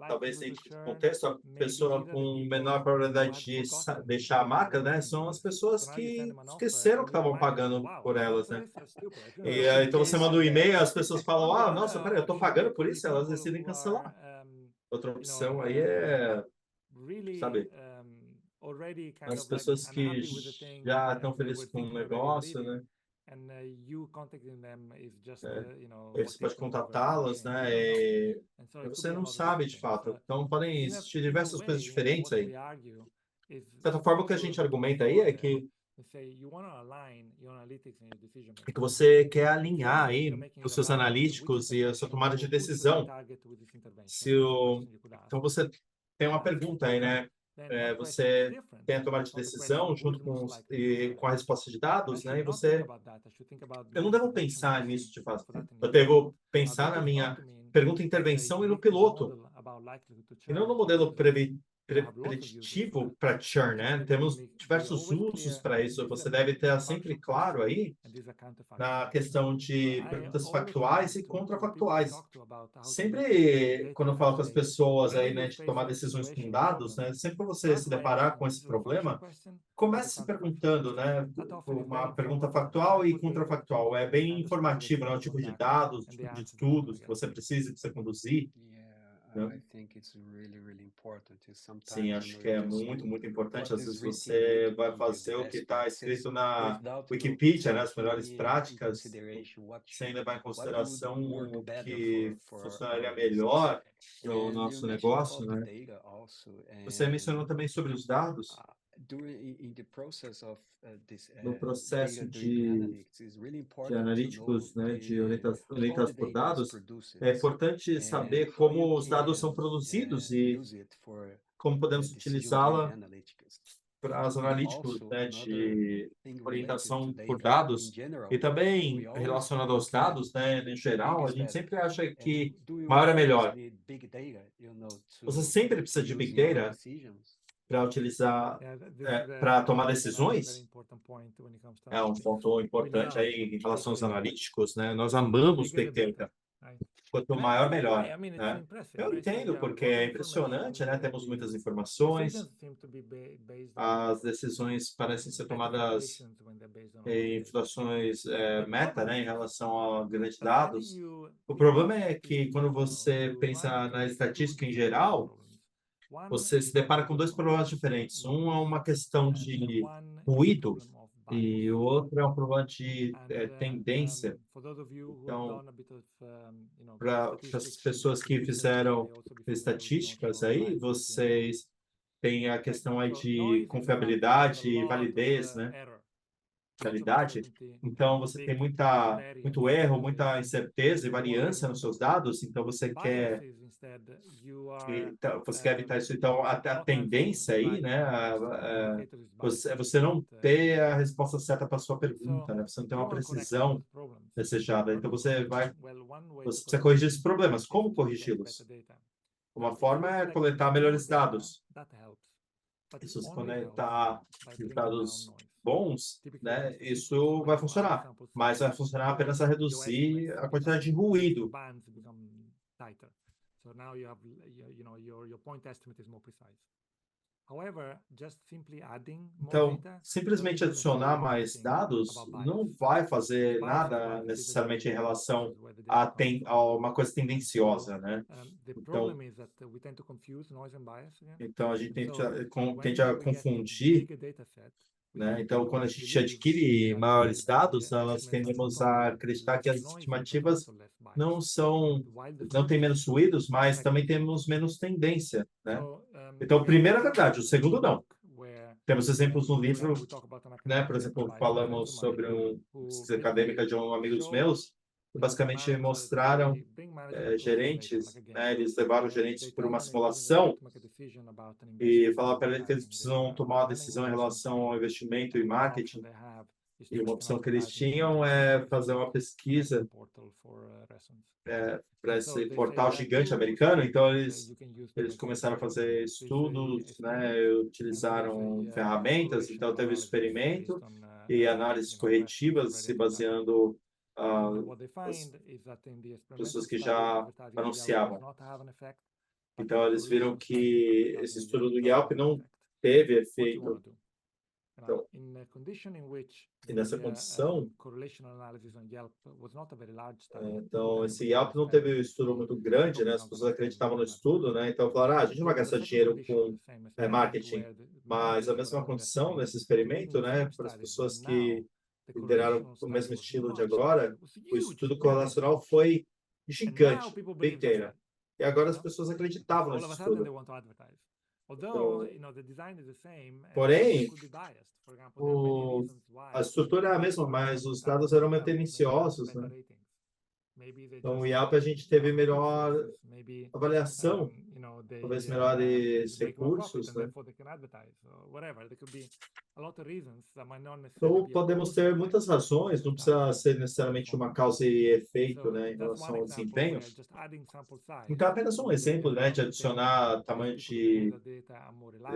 talvez dentro do contexto, a pessoa com menor probabilidade de deixar a marca, né, são as pessoas que esqueceram que estavam pagando por elas, né? E então você manda um e-mail, as pessoas falam, nossa, peraí, eu estou pagando por isso, elas decidem cancelar. Outra opção aí é, sabe, as pessoas que já estão felizes com o negócio, né? Aí você pode contatá-las, né? E você não sabe de fato. Então podem existir diversas coisas diferentes aí. De certa forma, o que a gente argumenta aí é que você quer alinhar aí os seus analíticos e a sua tomada de decisão. Então você tem uma pergunta aí, né? Você tem a tomada de decisão junto com a resposta de dados, né? E eu não devo pensar nisso de fato. Eu devo pensar na minha pergunta, intervenção e no piloto, e não no modelo preditivo para churn, né? Temos diversos usos para isso. Você deve ter sempre claro aí na questão de perguntas factuais e contrafactuais. Sempre, quando eu falo com as pessoas aí, né, de tomar decisões com dados, né, sempre que você se deparar com esse problema, comece se perguntando, né, uma pergunta factual e contrafactual. É bem informativo, né, o tipo de dados, o tipo de estudos que você precisa conduzir. Né? Sim, acho que é muito, muito importante. Às vezes você vai fazer o que está escrito na Wikipedia, né? As melhores práticas, sem levar em consideração o que funcionaria melhor no nosso negócio, né? Você mencionou também sobre os dados. No processo de analíticos, né, de orientados por dados, é importante saber como os dados são produzidos e como podemos utilizá-la para os analíticos, né, de orientação por dados e também relacionado aos dados, né, em geral, a gente sempre acha que maior é melhor. Você sempre precisa de Big Data para utilizar, para tomar decisões. É um ponto importante aí em relação aos analíticos, né? Nós amamos Big Data. Quanto maior, melhor, né? Eu entendo, porque é impressionante, né? Temos muitas informações, as decisões parecem ser tomadas em situações meta, né? Em relação a grandes dados. O problema é que quando você pensa na estatística em geral, você se depara com dois problemas diferentes. Um é uma questão de ruído e o outro é um problema de tendência. Então, para as pessoas que fizeram estatísticas aí, vocês têm a questão aí de confiabilidade e validez, né? Realidade. Então, você tem muito erro, muita incerteza e variância nos seus dados, então você quer evitar isso. Então, a tendência aí, né, você não ter a resposta certa para a sua pergunta, né? Você não tem uma precisão desejada. Então, você precisa corrigir esses problemas. Como corrigi-los? Uma forma é coletar melhores dados. E se você conectar dados bons, né, isso vai funcionar, mas vai funcionar apenas a reduzir a quantidade de ruído. Então, simplesmente adicionar mais dados não vai fazer nada necessariamente em relação a uma coisa tendenciosa, né? Então a gente tende a confundir, né? Então, quando a gente adquire maiores dados, nós tendemos a acreditar que as estimativas não têm menos ruídos, mas também temos menos tendência, né? Então, o primeiro é verdade, o segundo não. Temos exemplos no livro, né? Por exemplo, falamos sobre pesquisa acadêmica de um amigo dos meus, que basicamente mostraram gerentes, né? Eles levaram gerentes por uma simulação e falaram para eles que eles precisam tomar uma decisão em relação ao investimento e marketing. E uma opção que eles tinham é fazer uma pesquisa para esse portal gigante americano. Então, eles começaram a fazer estudos, né? Utilizaram ferramentas. Então, teve experimento e análises corretivas se baseando as pessoas que já anunciavam. Então, eles viram que esse estudo do Yelp não teve efeito. Então, e nessa condição, então, esse Yelp não teve um estudo muito grande, né? As pessoas acreditavam no estudo, né? Então, falaram, a gente não vai gastar dinheiro com marketing, mas a mesma condição nesse experimento, né? Para as pessoas que lideraram o mesmo estilo de agora, o estudo correlacional foi gigante, Big Data. E agora as pessoas acreditavam nesse estudo. Então, porém, a estrutura é a mesma, mas os dados eram meio tendenciosos, né? Então, o Yelp a gente teve melhor avaliação, talvez melhores recursos, né? Então, podemos ter muitas razões, não precisa ser necessariamente uma causa e efeito, né, em relação ao desempenho. Então, apenas um exemplo, né, de adicionar tamanho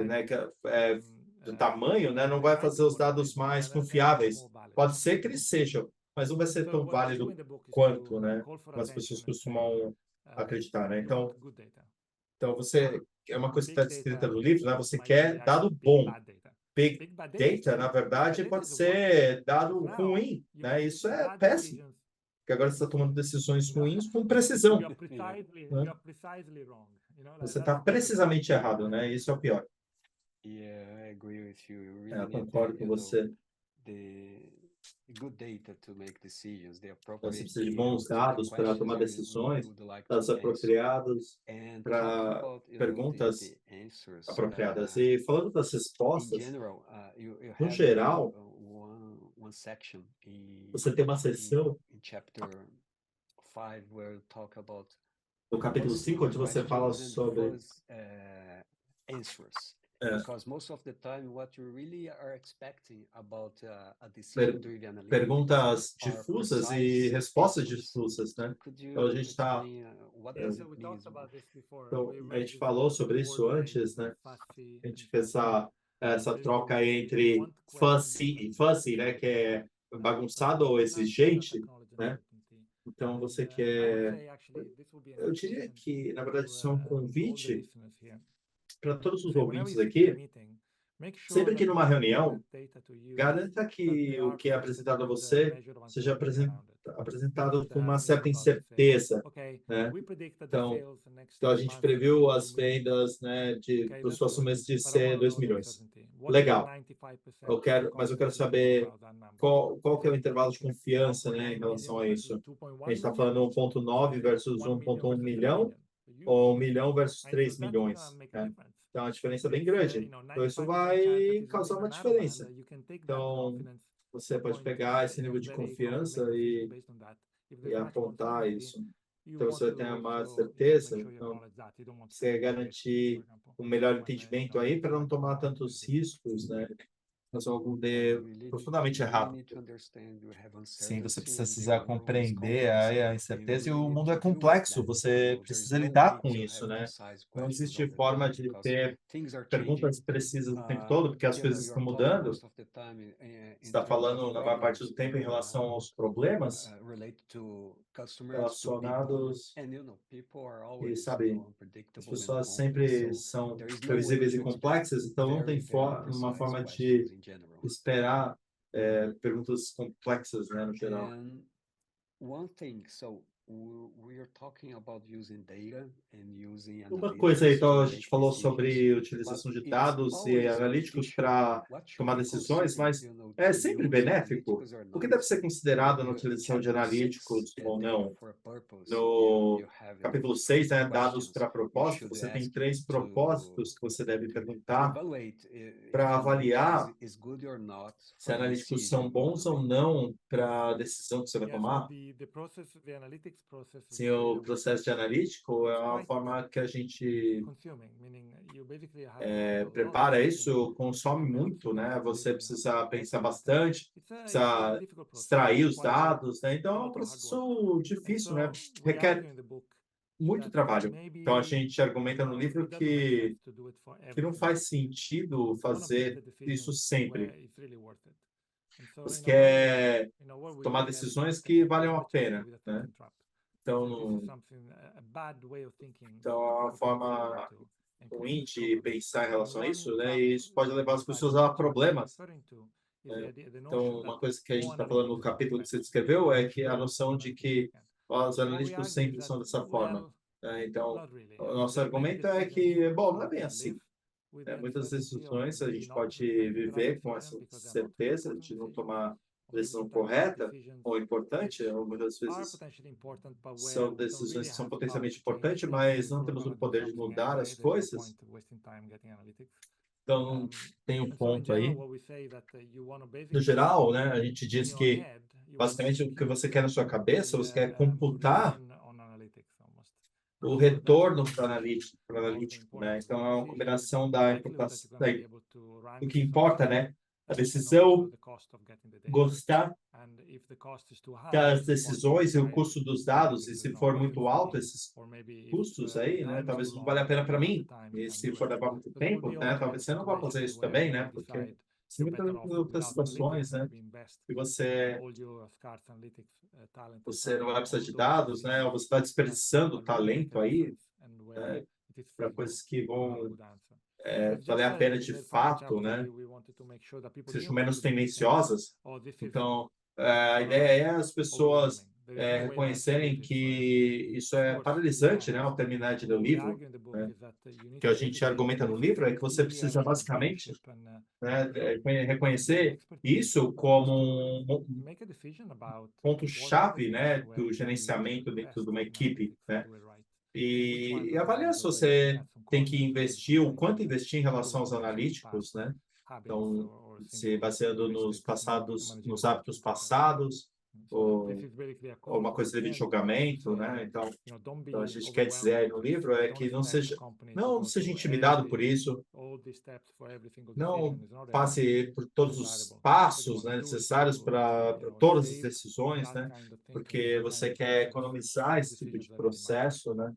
né, de tamanho, né, não vai fazer os dados mais confiáveis. Pode ser que eles sejam, mas não vai ser tão válido quanto, né, as pessoas costumam acreditar, né? Então você é uma coisa que está descrita no livro, né? Você quer dado bom. Big Data, na verdade, pode ser dado ruim, né? Isso é péssimo, porque agora você está tomando decisões ruins com precisão, né? Você está precisamente errado, né? Isso é o pior. Eu concordo com você. Você precisa de bons dados para tomar decisões, dados apropriados para perguntas apropriadas. E falando das respostas, no geral, você tem uma seção no capítulo 5, onde você fala sobre perguntas difusas e respostas difusas, né? Então a gente está então, a gente falou sobre isso antes, né? A gente fez essa troca entre fuzzy, né? Que é bagunçado ou exigente, né? Então você quer... Eu diria que, na verdade, isso é um convite para todos os ouvintes aqui. Sempre que numa reunião, garanta que o que é apresentado a você seja apresentado com uma certa incerteza, né? Então a gente previu as vendas, né, para os próximos meses de ser 2 milhões. Legal. Mas eu quero saber qual que é o intervalo de confiança, né, em relação a isso. A gente está falando 1,9 versus 1,1 milhão ou 1 milhão versus 3 milhões, né? Então, a diferença é bem grande. Então, isso vai causar uma diferença. Então, você pode pegar esse nível de confiança e apontar isso. Então, você vai ter uma certeza. Então, você garantir um melhor entendimento aí para não tomar tantos riscos, né? Fazer algum profundamente errado. Sim, você precisa compreender a incerteza e o mundo é complexo, você precisa lidar com isso, né? Não existe forma de ter perguntas precisas o tempo todo, porque as coisas estão mudando. Você está falando na maior parte do tempo em relação aos problemas relacionados e, sabe, as pessoas sempre são previsíveis e complexas, então não tem uma forma de esperar perguntas complexas, né, no geral. Uma coisa aí, então, a gente falou sobre utilização de dados e analíticos para tomar decisões, mas é sempre benéfico? O que deve ser considerado na utilização de analíticos ou não? No capítulo 6, né, dados para propósito, você tem 3 propósitos que você deve perguntar para avaliar se analíticos são bons ou não para a decisão que você vai tomar. Sim, o processo de analítico é uma forma que a gente prepara isso, consome muito, né? Você precisa pensar bastante, precisa extrair os dados, né? Então é um processo difícil, né? Requer muito trabalho. Então a gente argumenta no livro que não faz sentido fazer isso sempre. Você quer tomar decisões que valham a pena, né? Então é uma forma ruim de pensar em relação a isso, né? E isso pode levar as pessoas a problemas. Né? Então, uma coisa que a gente está falando no capítulo que você descreveu é que a noção de que os analíticos sempre são dessa forma. Né? Então, o nosso argumento é que, bom, não é bem assim. Muitas decisões a gente pode viver com essa certeza de não tomar a decisão correta ou importante, ou muitas vezes são decisões que são potencialmente importantes, mas não temos o poder de mudar as coisas. Então, tem um ponto aí. No geral, né, a gente diz que, basicamente, o que você quer na sua cabeça, você quer computar o retorno para o analítico, né? Então, é uma combinação da importância, do que importa, né? A decisão, gostar das decisões e o custo dos dados, e se for muito alto esses custos aí, né? Talvez não valha a pena para mim, e se for levar muito tempo, né? Talvez você não vá fazer isso também, né? Porque sempre tem outras situações, né? E você não vai precisar de dados, né? Ou você está desperdiçando talento aí, para coisas que vão valer a pena de fato, né? Sejam menos tendenciosas. Então, a ideia é as pessoas reconhecerem que isso é paralisante, né? Ao terminar de ler o livro, né? O que a gente argumenta no livro é que você precisa basicamente, né, reconhecer isso como um ponto-chave, né, do gerenciamento dentro de uma equipe, né? E avaliar se você tem que investir, o quanto investir em relação aos analíticos, né? Então, se baseando nos hábitos passados, ou uma coisa de julgamento, né? Então, a gente quer dizer aí no livro é que não seja intimidado por isso, não passe por todos os passos, né, necessários para todas as decisões, né? Porque você quer economizar esse tipo de processo, né?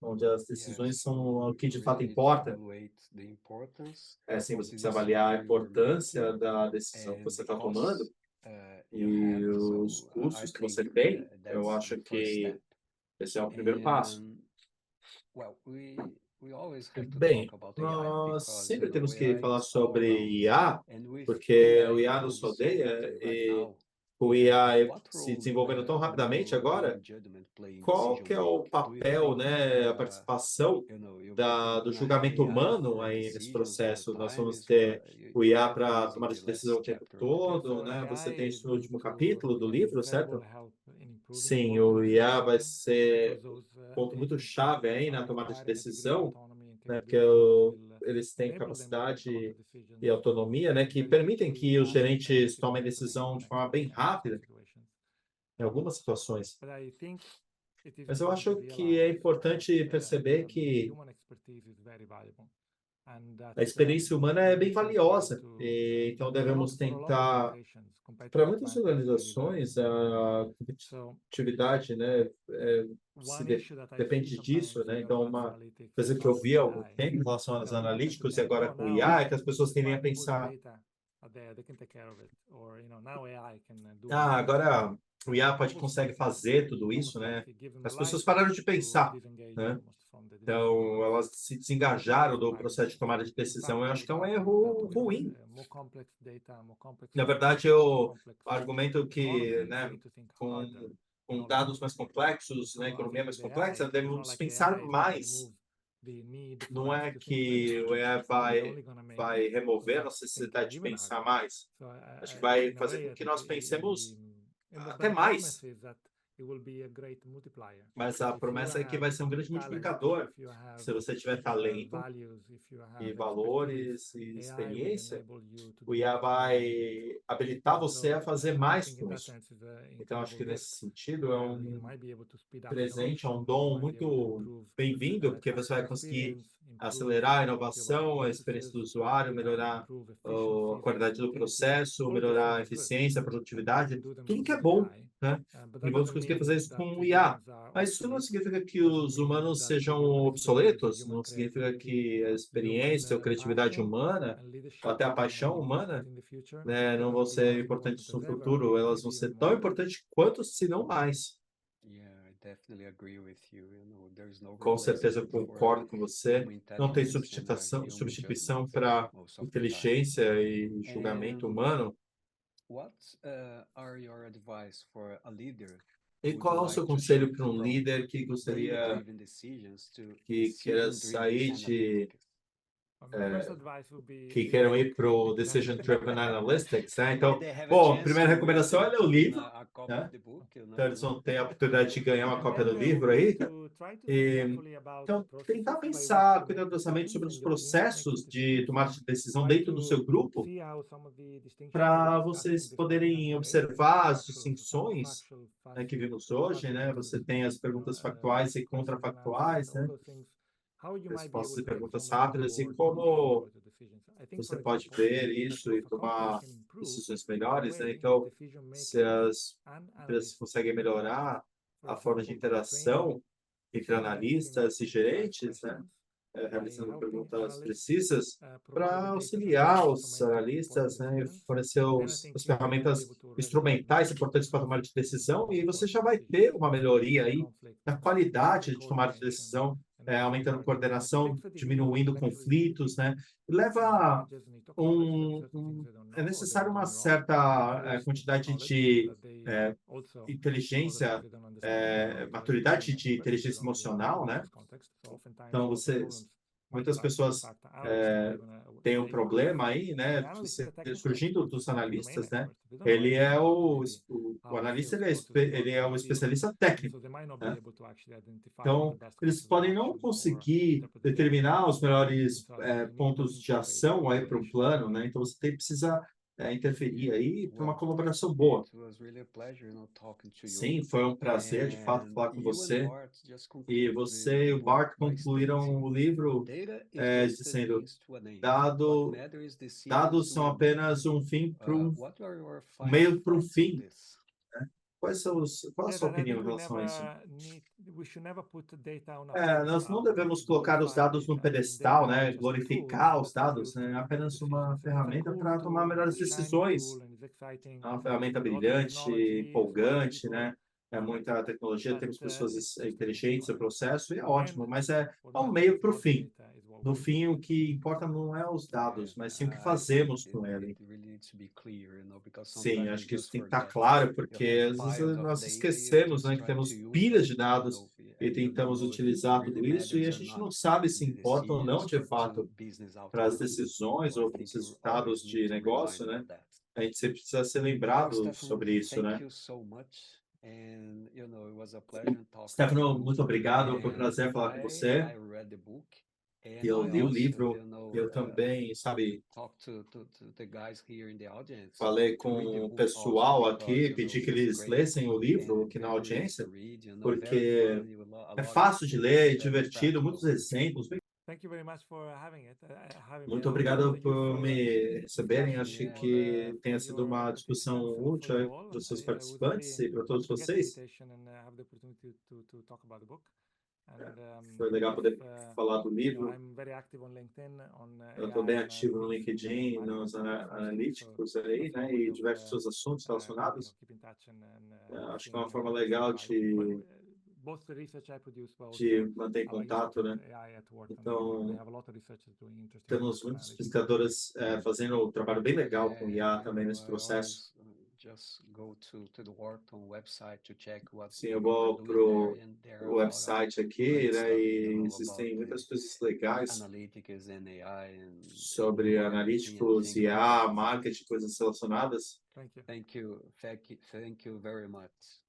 Onde as decisões são o que de fato importa. Sim, você precisa avaliar a importância da decisão que você está tomando e os custos que você tem. Eu acho que esse é o primeiro passo. Bem, nós sempre temos que falar sobre IA, porque o IA nos rodeia e o IA se desenvolvendo tão rapidamente agora. Qual que é o papel, né, a participação do julgamento humano aí nesse processo? Nós vamos ter o IA para tomar de decisão o tempo todo, né? Você tem isso no último capítulo do livro, certo? Sim, o IA vai ser um ponto muito chave aí na tomada de decisão, né? Porque eles têm capacidade e autonomia, né, que permitem que os gerentes tomem decisão de forma bem rápida em algumas situações. Mas eu acho que é importante perceber que a experiência humana é bem valiosa, então devemos tentar. Para muitas organizações, a competitividade, né, depende disso, né? Então, uma coisa que eu vi há algum tempo em relação aos analíticos e agora com o IA é que as pessoas tendem a pensar: agora o IA consegue fazer tudo isso, né? As pessoas pararam de pensar, né? Então, elas se desengajaram do processo de tomada de decisão. Eu acho que é um erro ruim. Na verdade, eu argumento que, né, com dados mais complexos, né, economia mais complexa, devemos pensar mais. Não é que o AI vai remover a nossa necessidade de pensar mais. Acho que vai fazer com que nós pensemos até mais. Mas a promessa é que vai ser um grande multiplicador. Se você tiver talento e valores e experiência, o IA vai habilitar você a fazer mais com isso. Então, acho que nesse sentido é um presente, é um dom muito bem-vindo, porque você vai conseguir acelerar a inovação, a experiência do usuário, melhorar a qualidade do processo, melhorar a eficiência, a produtividade, tudo que é bom, né? E vamos conseguir fazer isso com o IA. Mas isso não significa que os humanos sejam obsoletos, não significa que a experiência ou criatividade humana, ou até a paixão humana, né, não vão ser importantes no futuro, elas vão ser tão importantes quanto, se não mais. Com certeza eu concordo com você. Não tem substituição para inteligência e julgamento humano. E qual é o seu conselho para um líder que gostaria que queira sair de que queiram ir para o Decision Driven Analytics, né? Então, bom, a primeira recomendação é ler o livro, né? Então, eles vão ter a oportunidade de ganhar uma cópia do livro aí. E, então, tentar pensar cuidadosamente sobre os processos de tomada de decisão dentro do seu grupo, para vocês poderem observar as distinções, né, que vimos hoje, né? Você tem as perguntas factuais e contrafactuais, né? Respostas e perguntas rápidas e como você pode ver isso e tomar decisões melhores, né? Então, se as empresas conseguem melhorar a forma de interação entre analistas e gerentes, né? Realizando perguntas precisas para auxiliar os analistas, né? E fornecer as ferramentas instrumentais importantes para tomar de decisão e você já vai ter uma melhoria aí na qualidade de tomar de decisão, aumentando coordenação, diminuindo conflitos, né? Leva é necessário uma certa quantidade de inteligência, maturidade de inteligência emocional, né? Então, muitas pessoas têm um problema aí, né? Surgindo dos analistas, né? Ele é o analista, ele é um especialista técnico, né? Então, eles podem não conseguir determinar os melhores pontos de ação aí para o plano, né? Então, você precisa interferir aí para uma colaboração boa. Sim, foi um prazer, de fato, falar com você. E você e o Bart concluíram o livro dizendo dados são apenas um fim para um meio para um fim. Qual a sua opinião em relação a isso? Nós não devemos colocar os dados no pedestal, né? Glorificar os dados, né? É apenas uma ferramenta para tomar melhores decisões. É uma ferramenta brilhante, empolgante, né? É muita tecnologia, temos pessoas inteligentes no processo e é ótimo, mas é um meio para o fim. No fim, o que importa não é os dados, mas sim o que fazemos com ele. Sim, acho que isso tem que estar claro, porque às vezes nós esquecemos, né, que temos pilhas de dados e tentamos utilizar tudo isso e a gente não sabe se importa ou não, de fato, para as decisões ou para os resultados de negócio, né? A gente sempre precisa ser lembrado sobre isso, né? Stefano, muito obrigado, foi um prazer falar com você. Eu li o livro, eu também, sabe, falei com o pessoal aqui, pedi que eles lessem o livro aqui na audiência, porque é fácil de ler, é divertido, muitos exemplos. Muito obrigado por me receberem. Acho que tenha sido uma discussão útil para os seus participantes e para todos vocês. Foi legal poder falar do livro. Eu estou bem ativo no LinkedIn, nos analíticos aí, né, e diversos assuntos relacionados. Acho que é uma forma legal de manter em contato, né? Então, temos muitos pesquisadores fazendo um trabalho bem legal com IA também nesse processo. Sim, eu vou para o website aqui, né, e existem muitas coisas legais sobre analíticos, IA, marketing, coisas relacionadas. Thank you very much.